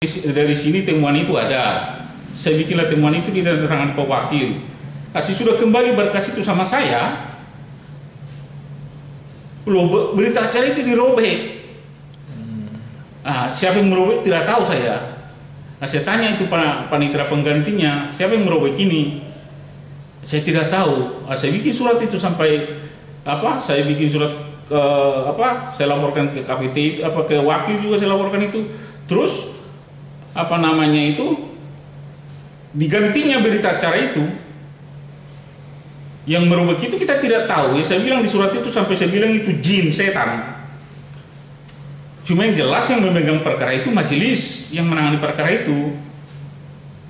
Dari sini temuan itu ada. Saya bikinlah temuan itu di tangan Pak Wakil. Kasih sudah kembali berkas itu sama saya. Loh, berita acara itu dirobek. Siapa yang merobek tidak tahu saya. Saya tanya itu panitera penggantinya, siapa yang merobek ini? Saya tidak tahu. Saya bikin surat itu sampai saya bikin surat ke saya laporkan ke KPT ke wakil juga saya laporkan itu. Terus digantinya berita acara itu yang merubah itu kita tidak tahu ya. Saya bilang di surat itu sampai saya bilang itu jin, setan. Cuma yang jelas yang memegang perkara itu majelis yang menangani perkara itu.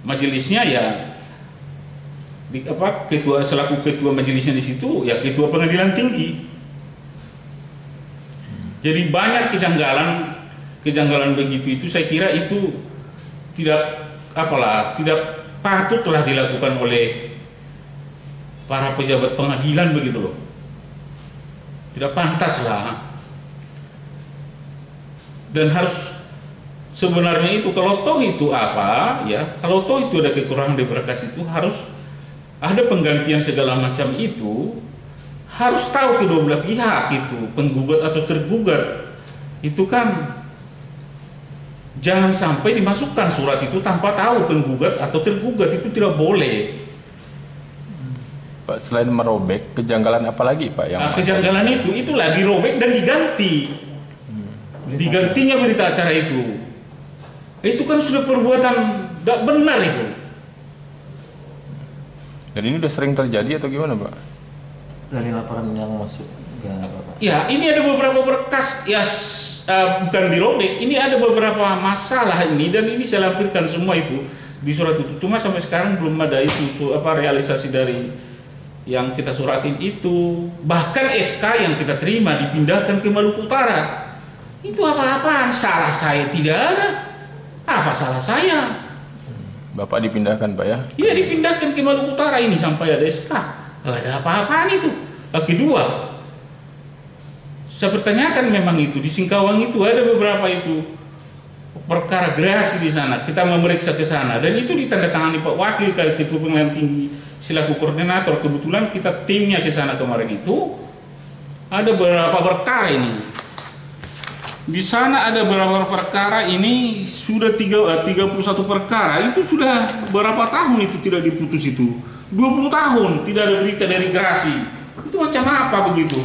Majelisnya ya selaku ketua majelisnya di situ ya ketua pengadilan tinggi. Jadi banyak kejanggalan begitu itu, saya kira itu tidak patut telah dilakukan oleh para pejabat pengadilan begitu loh. Tidak pantas lah. Dan harus sebenarnya itu kalau toh itu kalau toh itu ada kekurangan di berkas itu harus ada penggantian segala macam itu, harus tahu kedua belah pihak itu, penggugat atau tergugat. Itu kan jangan sampai dimasukkan surat itu tanpa tahu penggugat atau tergugat, itu tidak boleh. Pak, selain merobek, kejanggalan apa lagi Pak yang kejanggalan itulah dirobek dan diganti. Digantinya berita acara itu. Itu kan sudah perbuatan tidak benar itu. Dan ini udah sering terjadi atau gimana Pak? Dari laporan yang masuk ya, ini ada beberapa berkas ya, bukan dirobek, ini ada beberapa masalah ini, dan ini saya lampirkan semua itu di surat itu. Cuma sampai sekarang belum ada itu realisasi dari yang kita suratin itu. Bahkan SK yang kita terima dipindahkan ke Maluku Utara. Itu apa-apaan? Salah saya tidak ada. Apa salah saya? Bapak dipindahkan Pak ya? Iya, dipindahkan ke Maluku Utara ini sampai ada SK. Ada apa-apaan itu? Kedua, saya pertanyakan memang itu di Singkawang itu ada beberapa itu perkara gerasi di sana. Kita memeriksa ke sana dan itu ditandatangani Pak Wakil kayak Ketua Pengadilan Tinggi selaku koordinator. Kebetulan kita timnya ke sana kemarin itu ada beberapa perkara ini. Di sana ada beberapa perkara ini sudah 31 perkara itu sudah berapa tahun itu tidak diputus itu. 20 tahun tidak ada berita dari gerasi. Itu macam apa begitu?